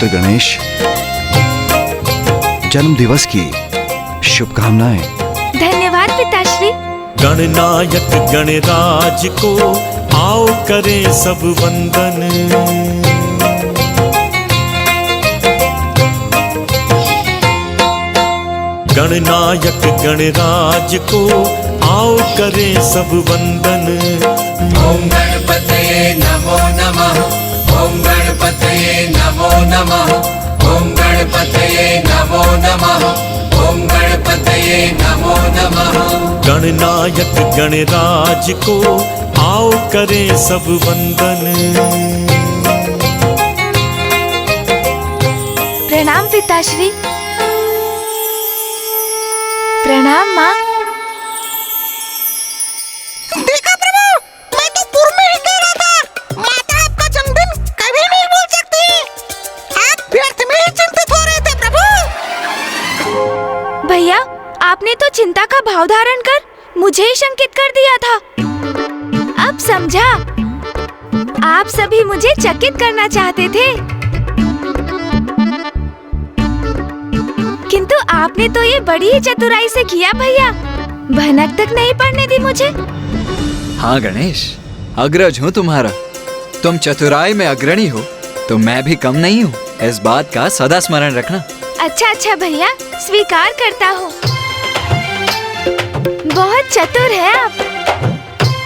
पुत्र गणेश, जन्म दिवस की शुभकामनाएं। धन्यवाद पिताश्री। गणनायक गणराज को आओ करें सब वंदन। गणनायक गणराज को आओ करें सब वंदन। ओम गणपतये नमो नमः। ओम गणपतये नमो नमः। ओम गणपतये नमो नमः। ओम गणपतये नमो नमः। गणनायक गणराज को आओ करें सब वंदन। प्रणाम पिताश्री। प्रणाम माँ। देखा प्रभु, मैं तो पूर्व में ही कह रहा था, माता आपका जन्मदिन कभी नहीं भूल सकती। आप व्यर्थ में ही चिंतित हो रहे थे प्रभु। भैया, आपने तो चिंता का भाव धारण कर मुझे ही शंकित कर दिया था। अब समझा, आप सभी मुझे चकित करना चाहते थे, किंतु आपने तो ये बड़ी ही चतुराई से किया भैया। भनक तक नहीं पड़ने दी मुझे। हाँ गणेश, अग्रज हूँ तुम्हारा। तुम चतुराई में अग्रणी हो तो मैं भी कम नहीं हूँ, इस बात का सदा स्मरण रखना। अच्छा अच्छा भैया, स्वीकार करता हूँ। बहुत चतुर है आप।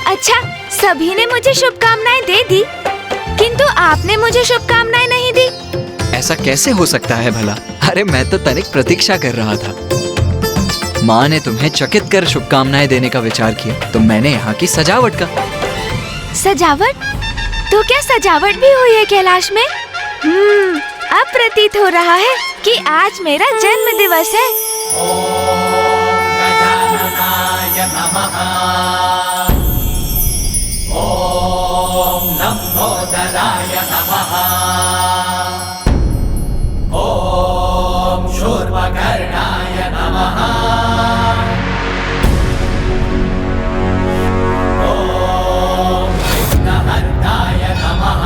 अच्छा, सभी ने मुझे शुभकामनाएं दे दी, किंतु आपने मुझे शुभकामनाएं नहीं दी। ऐसा कैसे हो सकता है भला? अरे मैं तो तनिक प्रतीक्षा कर रहा था। माँ ने तुम्हें चकित कर शुभकामनाएं देने का विचार किया तो मैंने यहाँ की सजावट का। सजावट? तो क्या सजावट भी हुई है कैलाश में? अब प्रतीत हो रहा है कि आज मेरा जन्म दिवस है। ओम गजाननाय नमः। ओम लंबोदराय नमः। ओम शूर्पकर्णाय नमः। ओम विघ्नहर्ताय नमः।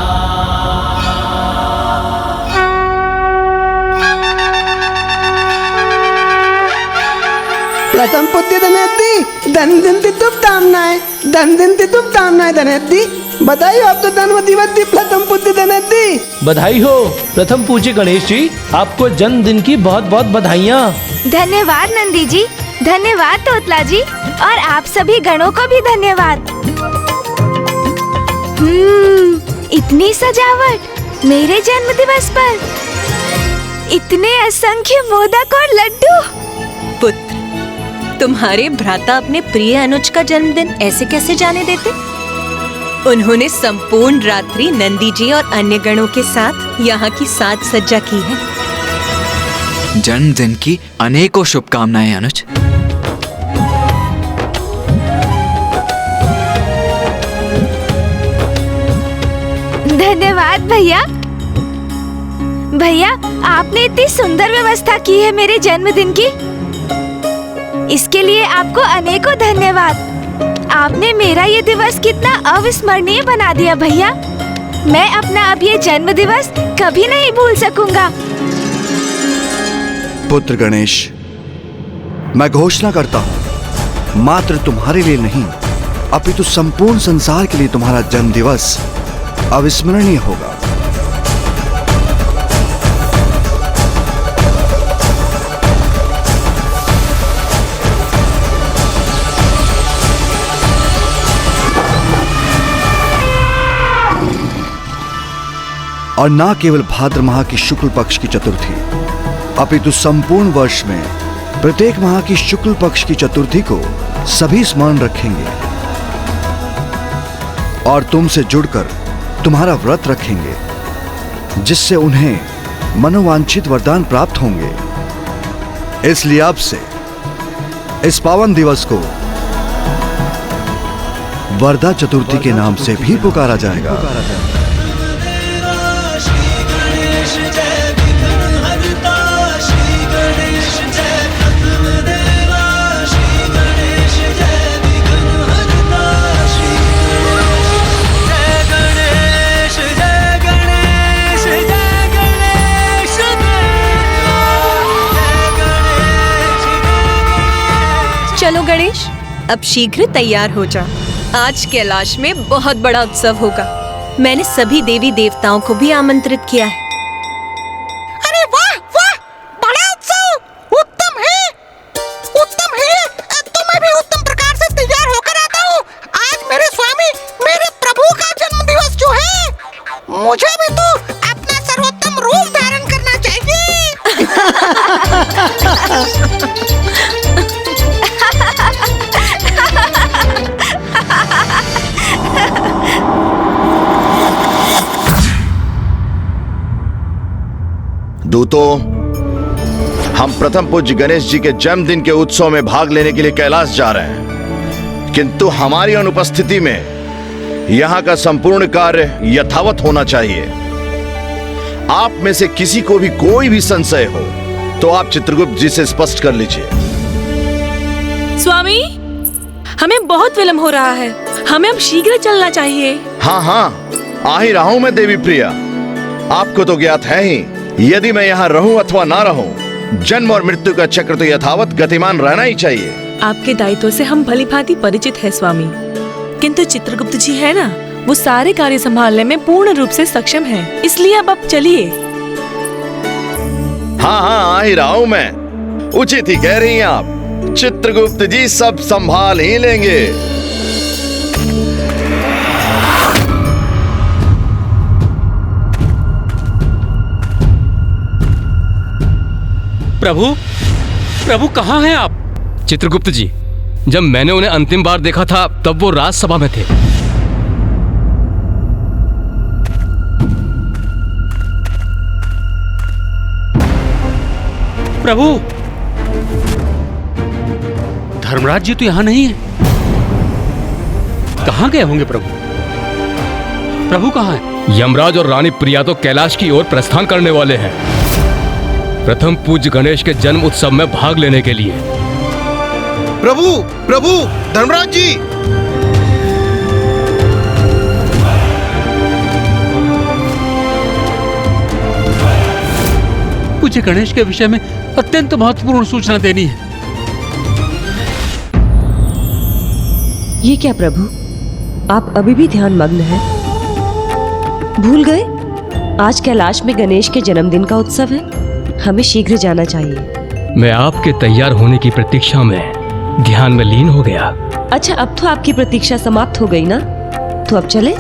प्रथम पुत्र धनयती, धन दिन शुभकामनाएं, धन दिन शुभकामनाएं धनयती। बधाई हो आपको जन्म दिवस की प्रथम पुत्र धनयती। बधाई हो प्रथम पूज्य गणेश जी, आपको जन्मदिन की बहुत बहुत बधाइयाँ। धन्यवाद नंदी जी, धन्यवाद तोतला जी, और आप सभी गणों को भी धन्यवाद। इतनी सजावट मेरे जन्म दिवस पर, इतने असंख्य मोदक और लड्डू। पुत्र, तुम्हारे भ्राता अपने प्रिय अनुज का जन्मदिन ऐसे कैसे जाने देते? उन्होंने संपूर्ण रात्रि नंदी जी और अन्य गणों के साथ यहाँ की साज सज्जा की है। जन्मदिन की अनेकों शुभकामनाएं अनुज। धन्यवाद भैया। भैया, आपने इतनी सुंदर व्यवस्था की है मेरे जन्मदिन की, इसके लिए आपको अनेकों धन्यवाद। आपने मेरा ये दिवस कितना अविस्मरणीय बना दिया भैया। मैं अपना अब ये जन्म दिवस कभी नहीं भूल सकूंगा। पुत्र गणेश, मैं घोषणा करता हूं, मात्र तुम्हारे लिए नहीं अपितु संपूर्ण संसार के लिए तुम्हारा जन्म दिवस अविस्मरणीय होगा। और ना केवल भाद्र माह की शुक्ल पक्ष की चतुर्थी, अपितु संपूर्ण वर्ष में प्रत्येक माह की शुक्ल पक्ष की चतुर्थी को सभी स्मरण रखेंगे और तुमसे जुड़कर तुम्हारा व्रत रखेंगे, जिससे उन्हें मनोवांछित वरदान प्राप्त होंगे। इसलिए अब से इस पावन दिवस को वरदा चतुर्थी के नाम से भी पुकारा जाएगा। अब शीघ्र तैयार हो जा। आज कैलाश में बहुत बड़ा उत्सव होगा। मैंने सभी देवी देवताओं को भी आमंत्रित किया है। अरे वाह वाह, बड़ा उत्सव, उत्तम है, उत्तम है। तो मैं भी उत्तम प्रकार से तैयार होकर आता हूँ। आज मेरे स्वामी, मेरे प्रभु का जन्म दिवस जो है, मुझे भी तो अपना सर्वोत्तम रूप धारण करना चाहिए। दूतों, हम प्रथम पूज्य गणेश जी के जन्मदिन के उत्सव में भाग लेने के लिए कैलाश जा रहे हैं, किंतु हमारी अनुपस्थिति में यहां का संपूर्ण कार्य यथावत होना चाहिए। आप में से किसी को भी कोई भी संशय हो तो आप चित्रगुप्त जी से स्पष्ट कर लीजिए। स्वामी, हमें बहुत विलंब हो रहा है, हमें अब शीघ्र चलना चाहिए। हाँ हाँ, आ ही रहा हूं मैं देवी प्रिया। आपको तो ज्ञात है ही, यदि मैं यहाँ रहूं अथवा ना रहूं, जन्म और मृत्यु का चक्र तो यथावत गतिमान रहना ही चाहिए। आपके दायित्व से हम भलीभांति परिचित है स्वामी, किंतु चित्रगुप्त जी है ना, वो सारे कार्य संभालने में पूर्ण रूप से सक्षम हैं। इसलिए अब आप चलिए। हाँ हाँ, आ ही रहा हूं मैं। उचित ही कह रही हैं आप, चित्रगुप्त जी सब संभाल ही लेंगे। प्रभु, प्रभु कहाँ हैं आप? चित्रगुप्त जी, जब मैंने उन्हें अंतिम बार देखा था तब वो राजसभा में थे। प्रभु, धर्मराज जी तो यहाँ नहीं है। कहाँ गए होंगे प्रभु? प्रभु कहाँ है? यमराज और रानी प्रिया तो कैलाश की ओर प्रस्थान करने वाले हैं, प्रथम पूज्य गणेश के जन्म उत्सव में भाग लेने के लिए। प्रभु, प्रभु, धर्मराज जी। पूज्य गणेश के विषय में अत्यंत महत्वपूर्ण सूचना देनी है। ये क्या प्रभु, आप अभी भी ध्यान मग्न हैं? भूल गए आज कैलाश में गणेश के जन्मदिन का उत्सव है, हमें शीघ्र जाना चाहिए। मैं आपके तैयार होने की प्रतीक्षा में ध्यान में लीन हो गया। अच्छा, अब तो आपकी प्रतीक्षा समाप्त हो गई ना, तो अब चले।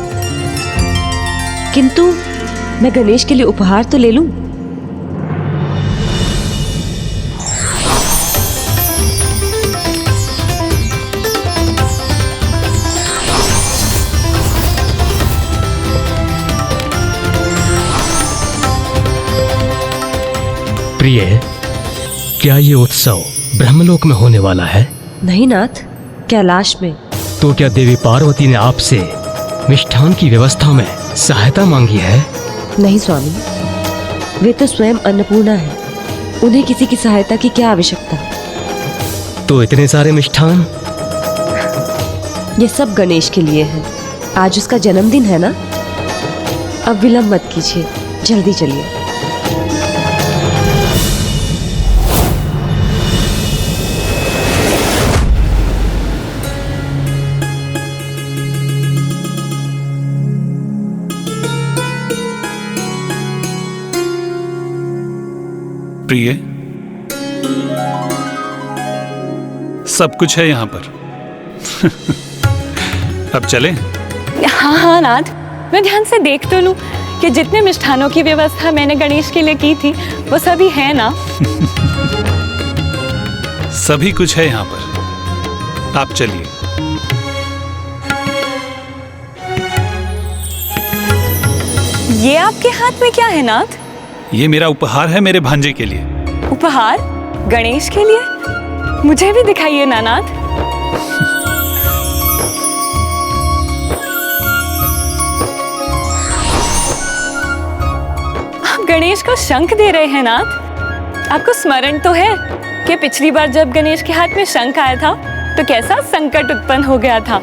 किंतु मैं गणेश के लिए उपहार तो ले लूं। प्रिय, क्या ये उत्सव ब्रह्मलोक में होने वाला है? नहीं नाथ, कैलाश में। तो क्या देवी पार्वती ने आपसे मिष्ठान की व्यवस्था में सहायता मांगी है? नहीं स्वामी, वे तो स्वयं अन्नपूर्णा है, उन्हें किसी की सहायता की क्या आवश्यकता। तो इतने सारे मिष्ठान? ये सब गणेश के लिए है, आज उसका जन्मदिन है ना। अब विलंब मत कीजिए, जल्दी चलिए। प्रिय, सब कुछ है यहाँ पर। अब चलें? हाँ हाँ नाथ, मैं ध्यान से देख तो लूं कि जितने मिष्ठानों की व्यवस्था मैंने गणेश के लिए की थी वो सभी है ना। सभी कुछ है यहाँ पर, आप चलिए। ये आपके हाथ में क्या है नाथ? ये मेरा उपहार है मेरे भांजे के लिए। उपहार? गणेश के लिए? मुझे भी दिखाइए ना नाथ। आप गणेश को शंख दे रहे हैं नाथ। आपको स्मरण तो है कि पिछली बार जब गणेश के हाथ में शंख आया था तो कैसा संकट उत्पन्न हो गया था।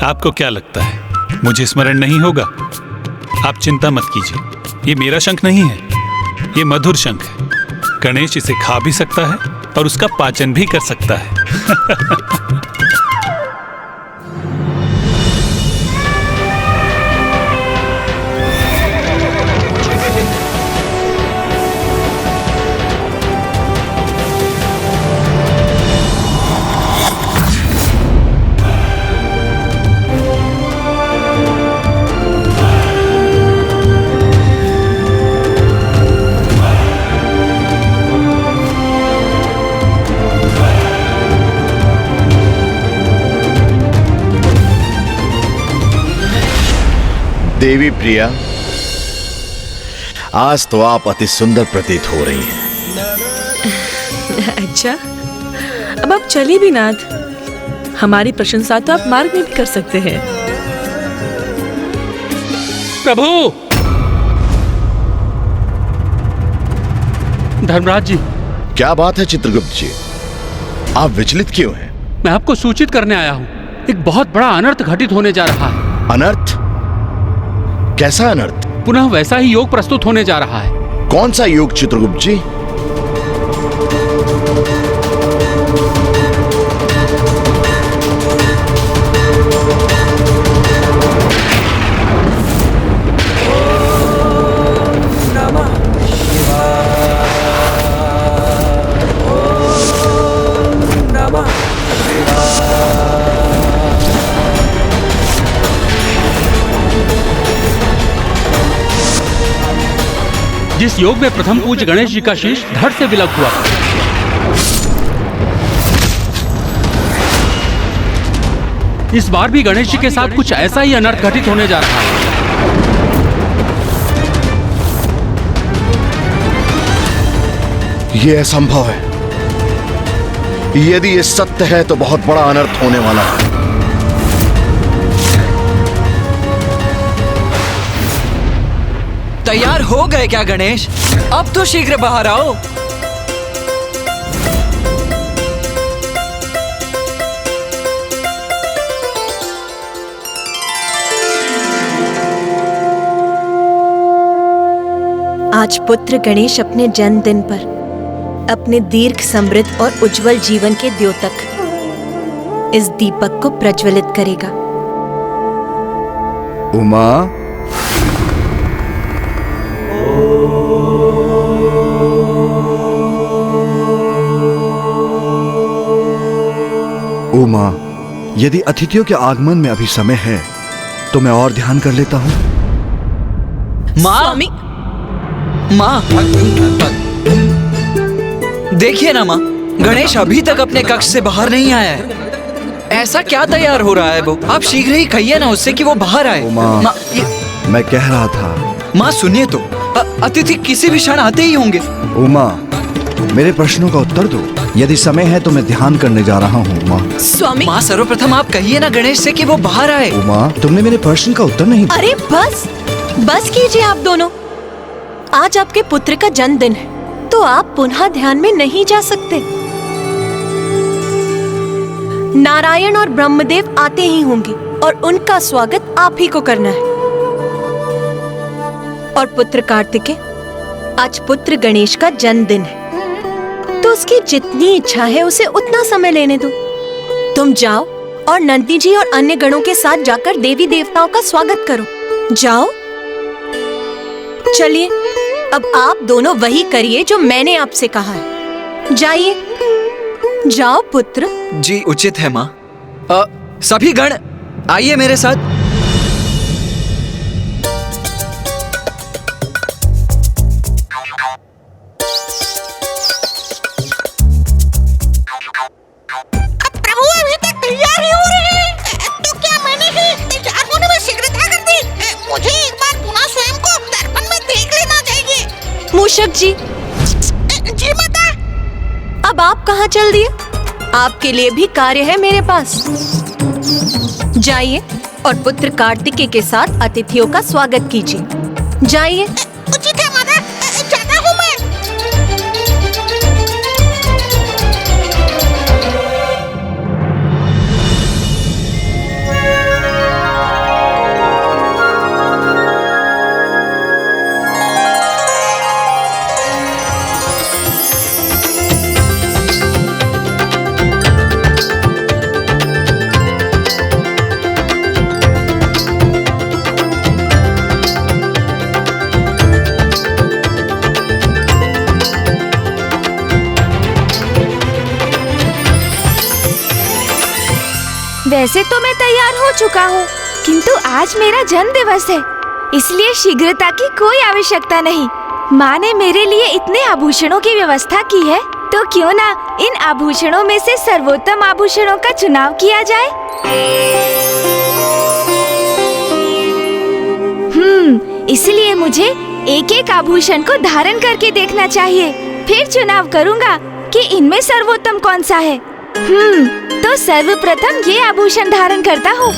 आपको क्या लगता है मुझे स्मरण नहीं होगा? आप चिंता मत कीजिए, ये मेरा शंख नहीं है, ये मधुर शंख है। गणेश इसे खा भी सकता है और उसका पाचन भी कर सकता है। देवी प्रिया, आज तो आप अति सुंदर प्रतीत हो रही हैं। अच्छा, अब आप चलिए भी नाथ। हमारी प्रशंसा तो आप मार्ग में भी कर सकते हैं। प्रभु! धर्मराज जी। क्या बात है चित्रगुप्त जी, आप विचलित क्यों हैं? मैं आपको सूचित करने आया हूँ, एक बहुत बड़ा अनर्थ घटित होने जा रहा है। अनर्थ? कैसा अनर्थ? पुनः वैसा ही योग प्रस्तुत होने जा रहा है। कौन सा योग चित्रगुप्त जी? जिस योग में प्रथम पूज्य गणेश जी का शीश धड़ से विलग हुआ, इस बार भी गणेश जी के साथ कुछ ऐसा ही अनर्थ घटित होने जा रहा है। यह असंभव है। यदि ये सत्य है तो बहुत बड़ा अनर्थ होने वाला है। तैयार हो गए क्या गणेश? अब तो शीघ्र बाहर आओ। आज पुत्र गणेश अपने जन्मदिन पर अपने दीर्घ समृद्ध और उज्जवल जीवन के द्योतक इस दीपक को प्रज्वलित करेगा। उमा, उमा, यदि अतिथियों के आगमन में अभी समय है तो मैं और ध्यान कर लेता हूँ। माँ, माँ, देखिए ना माँ, गणेश अभी तक अपने कक्ष से बाहर नहीं आया है। ऐसा क्या तैयार हो रहा है वो? आप शीघ्र ही कहिए ना उससे कि वो बाहर आए। उमा, मैं कह रहा था। माँ सुनिए तो, अतिथि किसी भी क्षण आते ही होंगे। उमा, मेरे प्रश्नों का उत्तर दो। यदि समय है तो मैं ध्यान करने जा रहा हूँ। माँ स्वामी, माँ सर्वप्रथम आप कहिए ना गणेश से कि वो बाहर आए। उमा, तुमने मेरे प्रश्न का उत्तर नहीं दिया। अरे बस कीजिए आप दोनों। आज आपके पुत्र का जन्मदिन है तो आप पुनः ध्यान में नहीं जा सकते। नारायण और ब्रह्मदेव आते ही होंगे और उनका स्वागत आप ही को करना है। और पुत्र कार्तिकेय, आज पुत्र गणेश का जन्मदिन है तो उसकी जितनी इच्छा है उसे उतना समय लेने दो। तुम जाओ और नंदी जी और अन्य गणों के साथ जाकर देवी देवताओं का स्वागत करो। जाओ। चलिए, अब आप दोनों वही करिए जो मैंने आपसे कहा है। जाइए, जाओ पुत्र। जी उचित है माँ। सभी गण आइए मेरे साथ। मूषक जी। जी माता। अब आप कहाँ चल दिए? आपके लिए भी कार्य है मेरे पास। जाइए और पुत्र कार्तिकेय के साथ अतिथियों का स्वागत कीजिए। जाइए। उचित है माता, जाता हूँ मैं। वैसे तो मैं तैयार हो चुका हूँ, किंतु आज मेरा जन्म दिवस है, इसलिए शीघ्रता की कोई आवश्यकता नहीं। माँ ने मेरे लिए इतने आभूषणों की व्यवस्था की है, तो क्यों ना इन आभूषणों में से सर्वोत्तम आभूषणों का चुनाव किया जाए। इसलिए मुझे एक एक आभूषण को धारण करके देखना चाहिए, फिर चुनाव करूँगा कि इनमें सर्वोत्तम कौन सा है। तो सर्वप्रथम ये आभूषण धारण करता हूँ।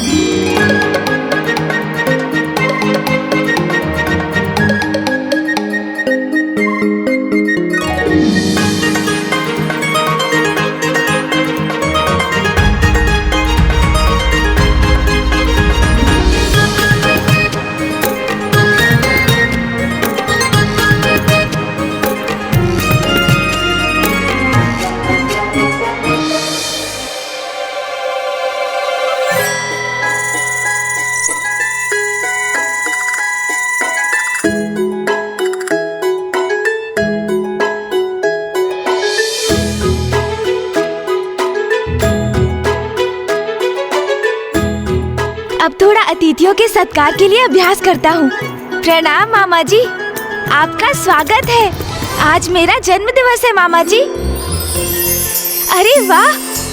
अब थोड़ा अतिथियों के सत्कार के लिए अभ्यास करता हूँ। प्रणाम मामा जी, आपका स्वागत है। आज मेरा जन्म दिवस है मामा जी। अरे वाह,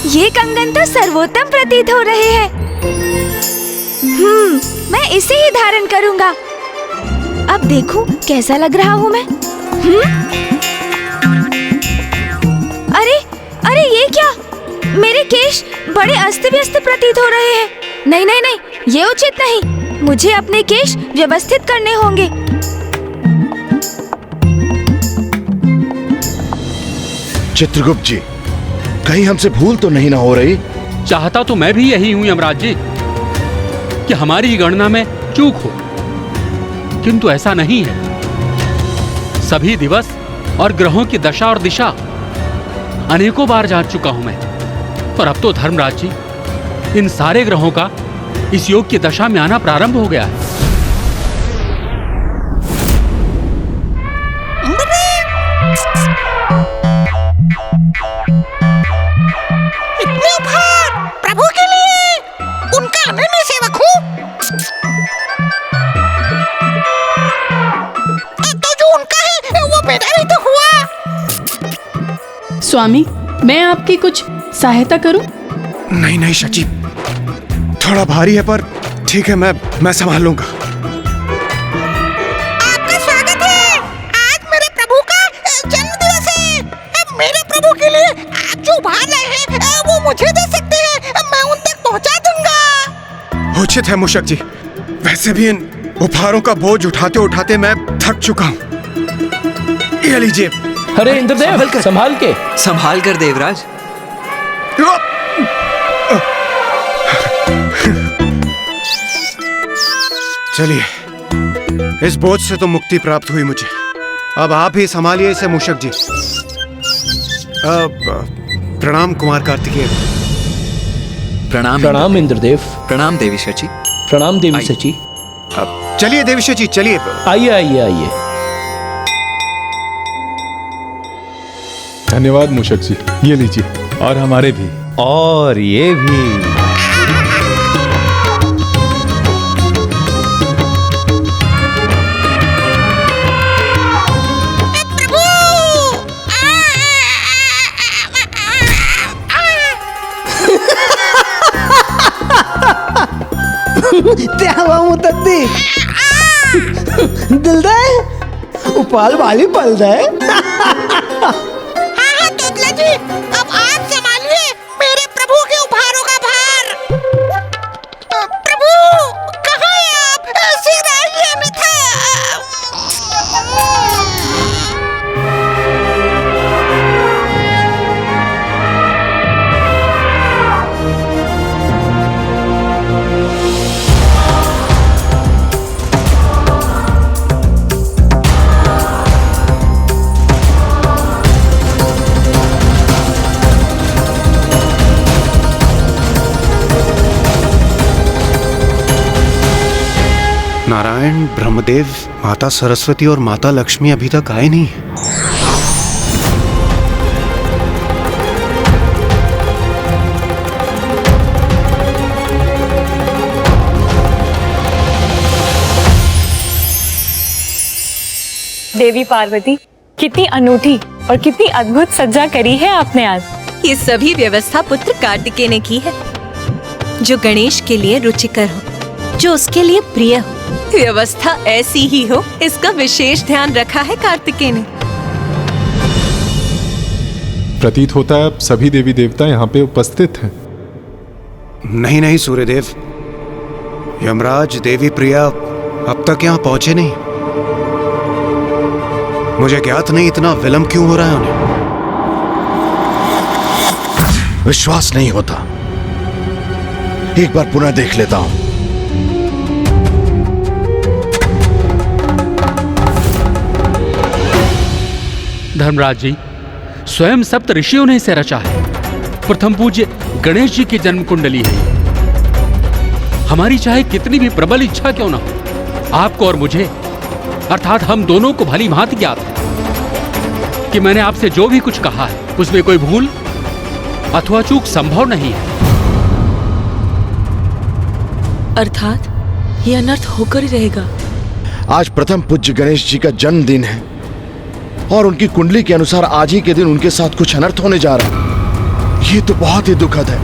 ये कंगन तो सर्वोत्तम प्रतीत हो रहे हैं। मैं इसे ही धारण करूँगा। अब देखूं कैसा लग रहा हूँ मैं। अरे अरे ये क्या, मेरे केश बड़े अस्त व्यस्त प्रतीत हो रहे हैं। नहीं नहीं नहीं, ये उचित नहीं। मुझे अपने केश व्यवस्थित करने होंगे। चित्रगुप्त जी, कहीं हमसे भूल तो नहीं ना हो रही? चाहता तो मैं भी यही हूं यमराज जी, कि हमारी गणना में चूक हो, किंतु ऐसा नहीं है। सभी दिवस और ग्रहों की दशा और दिशा अनेकों बार जान चुका हूं मैं, पर अब तो धर्मराज जी, इन सारे ग्रहों का इस योग की दशा में आना प्रारंभ हो गया है। इतने उपहार प्रभु के लिए, उनका अनन्य सेवक हूँ। तो जो उनका है वो मेरा भी तो हुआ। स्वामी, मैं आपकी कुछ सहायता करूं? नहीं नहीं शची, थोड़ा भारी है, पर ठीक है, मैं संभाल लूंगा। आपका स्वागत है। आज मेरे प्रभु का जन्म दिवस है। मेरे प्रभु के लिए आप जो उपहार लाए हैं वो मुझे दे सकते हैं, मैं उन तक पहुंचा दूंगा। उचित है मूषक जी, वैसे भी इन उपहारों का बोझ उठाते उठाते मैं थक चुका हूँ। ये लीजिए। अरे इंद्रदेव, संभाल कर देवराज। चलिए, इस बोझ से तो मुक्ति प्राप्त हुई मुझे। अब आप ही संभालिए इसे मूषक जी। प्रणाम कुमार कार्तिकेय। प्रणाम इंद्रदेव। प्रणाम देवी शची। प्रणाम देवी शची। चलिए देवी शची, चलिए। आइए आइए आइए। धन्यवाद मूषक जी, ये लीजिए, और हमारे भी। और ये भी। मुतद्दी दिल दे उपाल वाली पल दे। हाँ तोतला जी, अब आप संभालिए मेरे प्रभु के उपहारों का भार। प्रभु कहाँ हैं आप? शीघ्र आइए अन्यथा। नारायण, ब्रह्मदेव, माता सरस्वती और माता लक्ष्मी अभी तक आए नहीं। देवी पार्वती, कितनी अनूठी और कितनी अद्भुत सज्जा करी है आपने आज। ये सभी व्यवस्था पुत्र कार्तिकेय ने की है, जो गणेश के लिए रुचिकर हो, जो उसके लिए प्रिय हो। व्यवस्था ऐसी ही हो, इसका विशेष ध्यान रखा है कार्तिकेय ने। प्रतीत होता है अब सभी देवी देवता यहाँ पे उपस्थित हैं। नहीं नहीं सूर्यदेव, यमराज देवी प्रिया अब तक यहाँ पहुंचे नहीं। मुझे ज्ञात नहीं इतना विलंब क्यों हो रहा है उन्हें। विश्वास नहीं होता, एक बार पुनः देख लेता हूं। धर्मराज जी, स्वयं सप्त ऋषियों ने इसे रचा है। प्रथम पूज्य गणेश जी की जन्म कुंडली है। हमारी चाहे कितनी भी प्रबल इच्छा क्यों ना हो, आपको और मुझे अर्थात हम दोनों को भली भांति ज्ञात है कि मैंने आपसे जो भी कुछ कहा है उसमें कोई भूल अथवा चूक संभव नहीं है। अर्थात ये अनर्थ होकर ही रहेगा। आज प्रथम पूज्य गणेश जी का जन्मदिन है और उनकी कुंडली के अनुसार आज ही के दिन उनके साथ कुछ अनर्थ होने जा रहा है। ये तो बहुत ही दुखद है।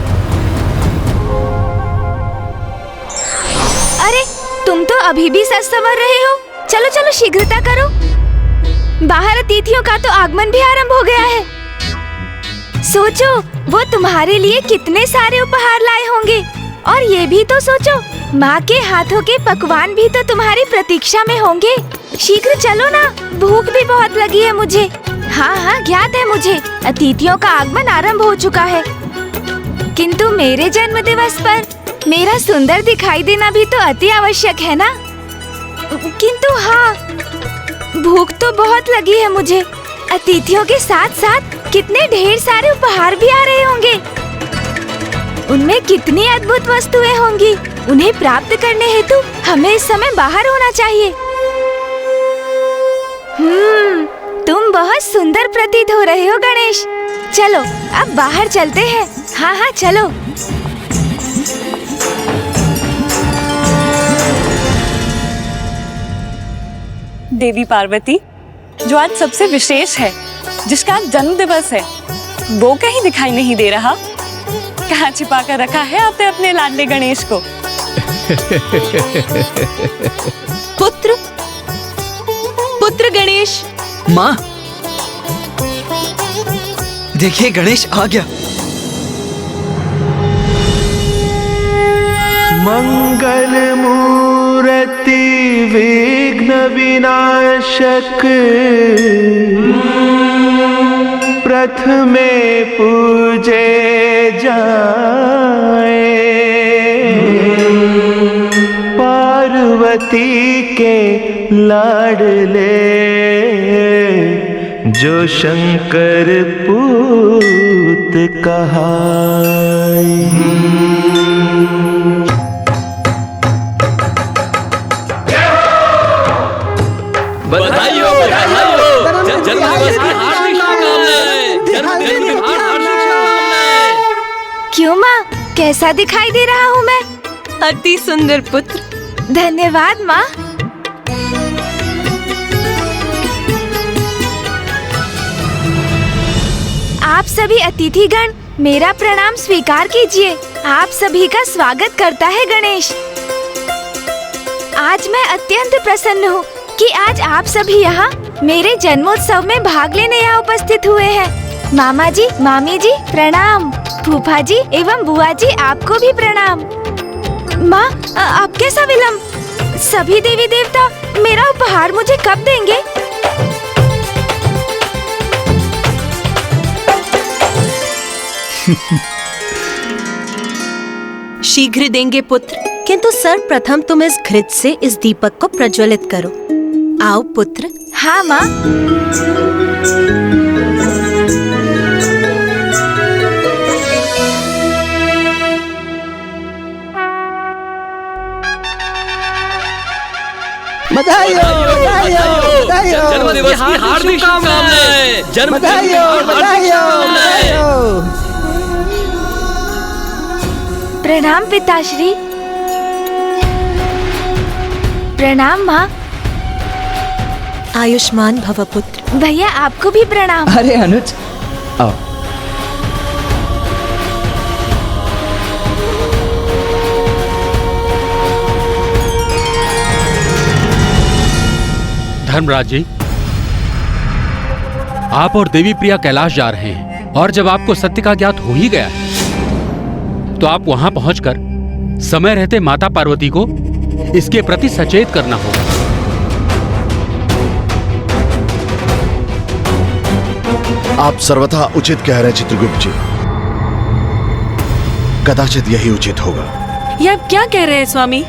अरे तुम तो अभी भी सच संवर रहे हो। चलो चलो शीघ्रता करो, बाहर अतिथियों का तो आगमन भी आरंभ हो गया है। सोचो वो तुम्हारे लिए कितने सारे उपहार लाए होंगे, और ये भी तो सोचो माँ के हाथों के पकवान भी तो तुम्हारी प्रतीक्षा में होंगे। शीघ्र चलो ना, भूख भी बहुत लगी है मुझे। हाँ हाँ ज्ञात है मुझे, अतिथियों का आगमन आरंभ हो चुका है, किंतु मेरे जन्म दिवस पर मेरा सुंदर दिखाई देना भी तो अति आवश्यक है ना। किंतु हाँ, भूख तो बहुत लगी है मुझे। अतिथियों के साथ साथ कितने ढेर सारे उपहार भी आ रहे होंगे। उनमें कितनी अद्भुत वस्तुएं होंगी। उन्हें प्राप्त करने हेतु हमें इस समय बाहर होना चाहिए। तुम बहुत सुंदर प्रतीत हो रहे हो गणेश। चलो अब बाहर चलते हैं। हाँ हाँ चलो। देवी पार्वती, जो आज सबसे विशेष है, जिसका आज जन्म दिवस है, वो कहीं दिखाई नहीं दे रहा। कहाँ छिपा कर रखा है आपने अपने लाडले गणेश को? पुत्र पुत्र गणेश। माँ देखिए, गणेश आ गया। मंगल मूर्ति विघ्न विनाशक, प्रथमे पूजे जाए, पार्वती के लाडले जो शंकर पूत कहाई। बधाई हो, बधाई हो। जन्मदिवस की हार्दिक शुभकामनाएं। जन्मदिन की हार्दिक शुभकामनाएं। क्यों माँ, कैसा दिखाई दे रहा हूँ मैं? अति सुंदर पुत्र। धन्यवाद माँ। आप सभी अतिथिगण मेरा प्रणाम स्वीकार कीजिए। आप सभी का स्वागत करता है गणेश। आज मैं अत्यंत प्रसन्न हूँ कि आज आप सभी यहाँ मेरे जन्मोत्सव में भाग लेने यहाँ उपस्थित हुए हैं। मामा जी, मामी जी प्रणाम। फूफा जी एवं बुआ जी आपको भी प्रणाम। माँ अब कैसा विलंब? सभी देवी देवता मेरा उपहार मुझे कब देंगे? शीघ्र देंगे पुत्र, किंतु सर्वप्रथम तुम इस घृत से इस दीपक को प्रज्वलित करो। आओ पुत्र। हाँ माँ। बधाई हो, बधाई हो, बधाई हो। जन्मदिवस की हार्दिक शुभकामनाएं। बधाई हो, बधाई हो, बधाई हो। प्रणाम पिताश्री। प्रणाम माँ। आयुष्मान भव पुत्र। भैया आपको भी प्रणाम। अरे अनुज आओ। धर्मराज जी, आप और देवी प्रिया कैलाश जा रहे हैं और जब आपको सत्य का ज्ञात हो ही गया है तो आप वहां पहुंचकर समय रहते माता पार्वती को इसके प्रति सचेत करना होगा। आप सर्वथा उचित कह रहे हैं चित्रगुप्त जी। कदाचित यही उचित होगा। ये आप क्या कह रहे हैं स्वामी?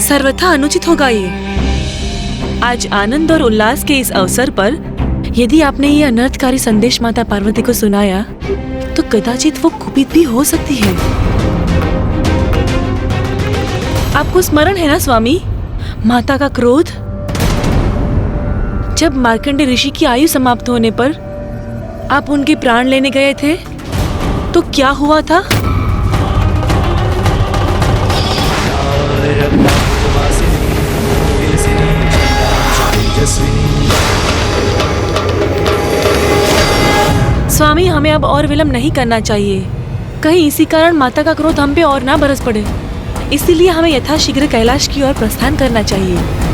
सर्वथा अनुचित होगा ये। आज आनंद और उल्लास के इस अवसर पर यदि आपने ये अनर्थकारी संदेश माता पार्वती को सुनाया तो कदाचित वो कुपित भी हो सकती है। आपको स्मरण है ना स्वामी, माता का क्रोध? जब मार्कंडे ऋषि की आयु समाप्त होने पर आप उनके प्राण लेने गए थे तो क्या हुआ था? स्वामी, हमें अब और विलंब नहीं करना चाहिए। कहीं इसी कारण माता का क्रोध हम पे और ना बरस पड़े। इसीलिए हमें यथाशीघ्र कैलाश की ओर प्रस्थान करना चाहिए।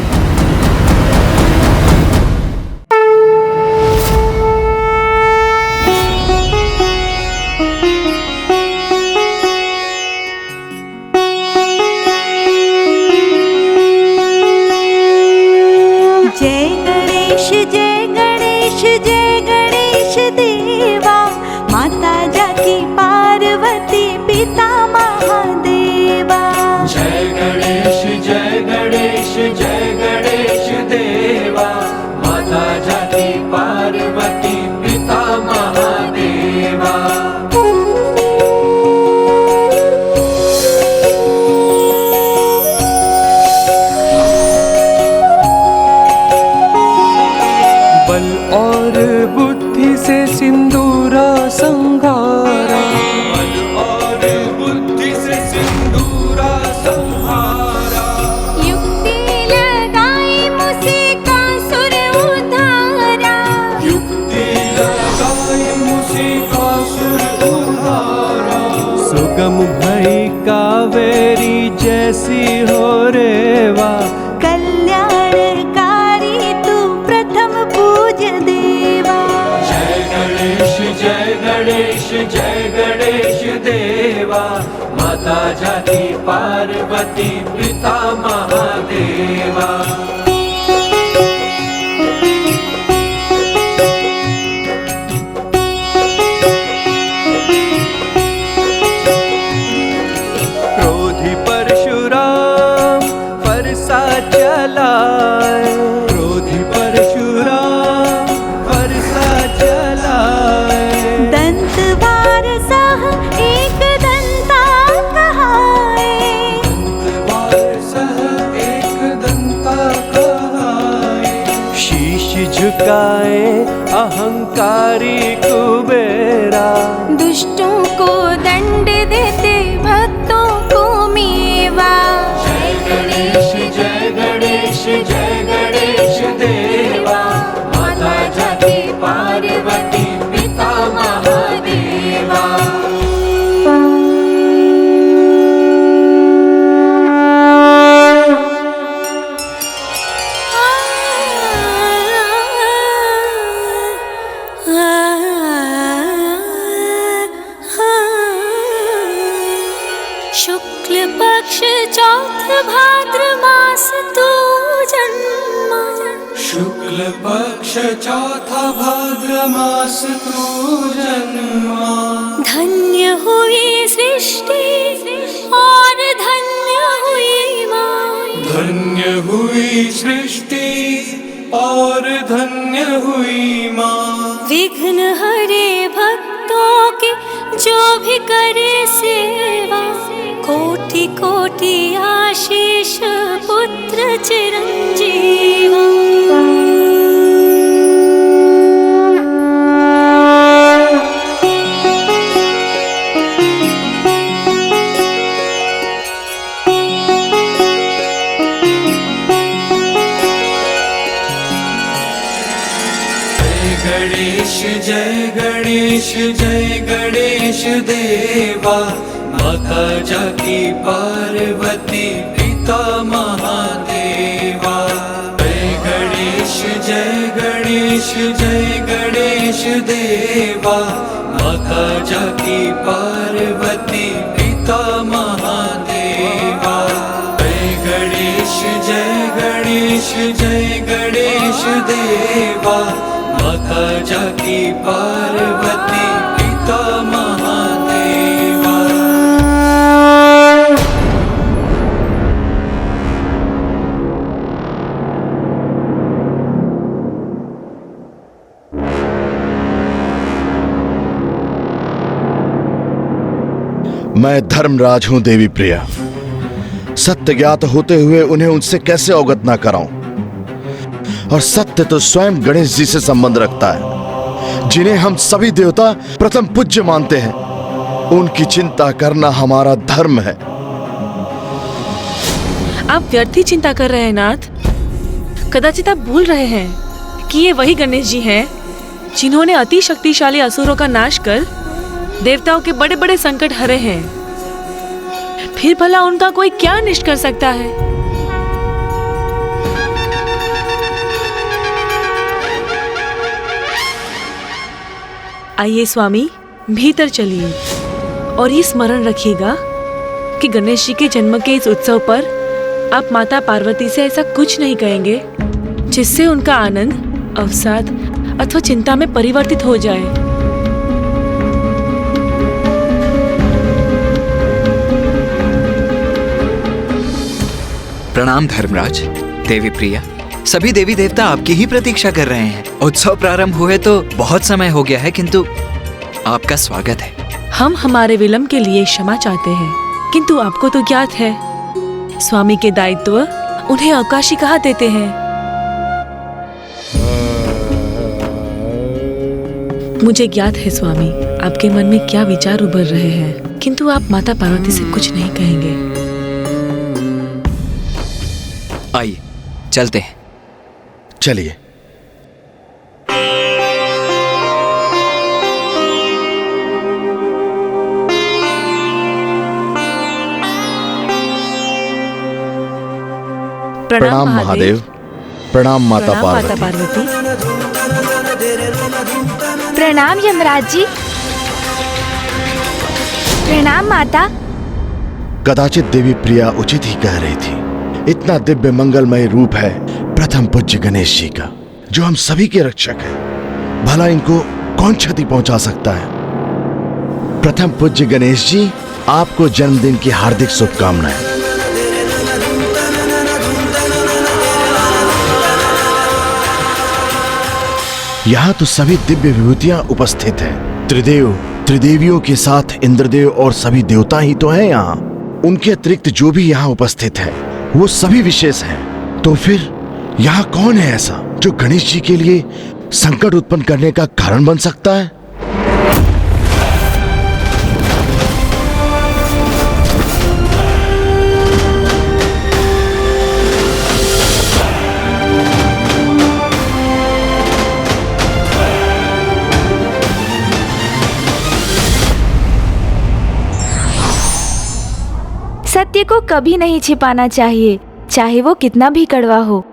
पार्वती पिता महादेवा। क्रोधी परशुराम फरसा चलाए, क्रोधी परशुराम फरसा चलाए। दंत वारसः एक दंता कहाए, झुकाए अहंकारी कुबेरा। दुष्टों को दंड देते भक्तों को मेवा। जय गणेश जय गणेश जय गणेश देवा। माता जाति पार्वती पिता महादेवा। शुक्ल पक्ष चौथ भाद्र मास तू जन्मा। शुक्ल पक्ष चौथा भाद्र मास तू जन्मा। धन्य हुई सृष्टि और धन्य हुई माँ। धन्य हुई सृष्टि और धन्य हुई माँ। विघ्न हरे भक्तों के जो भी करे सेवा। कोटि कोटि आशीष पुत्र चिरंजीवा। गणेश देवा, माता जाकी पार्वती, पिता महादेवा। जय गणेश जय गणेश जय गणेश देवा, माता जाकी पार्वती, पिता महादेवा। जय गणेश जय गणेश जय गणेश देवा, माता जाकी पार्वती, पिता महादेवा। मैं धर्मराज हूं देवी प्रिया। सत्य ज्ञात होते हुए उन्हें उनसे कैसे अवगत ना कराऊं? और सत्य तो स्वयं गणेश जी से संबंध रखता है, जिन्हें हम सभी देवता प्रथम पूज्य मानते हैं। उनकी चिंता करना हमारा धर्म है। आप व्यर्थ ही चिंता कर रहे हैं नाथ। कदाचित आप भूल रहे हैं कि ये वही गणेश जी हैं जिन्होंने अति शक्तिशाली असुरों का नाश कर देवताओं के बड़े बड़े संकट हरे हैं। फिर भला उनका कोई क्या अनिष्ट कर सकता है? आइए स्वामी, भीतर चलिए और ये स्मरण रखिएगा कि गणेश जी के जन्म के इस उत्सव पर आप माता पार्वती से ऐसा कुछ नहीं कहेंगे जिससे उनका आनंद अवसाद अथवा चिंता में परिवर्तित हो जाए। प्रणाम धर्मराज, देवी प्रिया। सभी देवी देवता आपकी ही प्रतीक्षा कर रहे हैं। उत्सव प्रारंभ हुए तो बहुत समय हो गया है, किंतु आपका स्वागत है। हम हमारे विलंब के लिए क्षमा चाहते हैं, किंतु आपको तो ज्ञात है स्वामी के दायित्व उन्हें अवकाशी कहा देते हैं। मुझे ज्ञात है स्वामी आपके मन में क्या विचार उभर रहे हैं, किंतु आप माता पार्वती से कुछ नहीं कहेंगे। आइए चलते हैं। चलिए। प्रणाम महादेव। प्रणाम माता पार्वती। प्रणाम यमराज जी। प्रणाम माता। कदाचित देवी प्रिया उचित ही कह रही थी। इतना दिव्य मंगलमय रूप है प्रथम पूज्य गणेश जी का, जो हम सभी के रक्षक हैं। भला इनको कौन क्षति पहुंचा सकता है? प्रथम पूज्य गणेश जी, आपको जन्मदिन की हार्दिक शुभकामनाएं। यहाँ तो सभी दिव्य विभूतियां उपस्थित हैं। त्रिदेव, त्रिदेवियों के साथ इंद्रदेव और सभी देवता ही तो हैं यहाँ। उनके अतिरिक्त जो भी यहाँ उपस्थित है वो सभी विशेष हैं। तो फिर यहाँ कौन है ऐसा जो गणेश जी के लिए संकट उत्पन्न करने का कारण बन सकता है? सत्य को कभी नहीं छिपाना चाहिए, चाहे वो कितना भी कड़वा हो।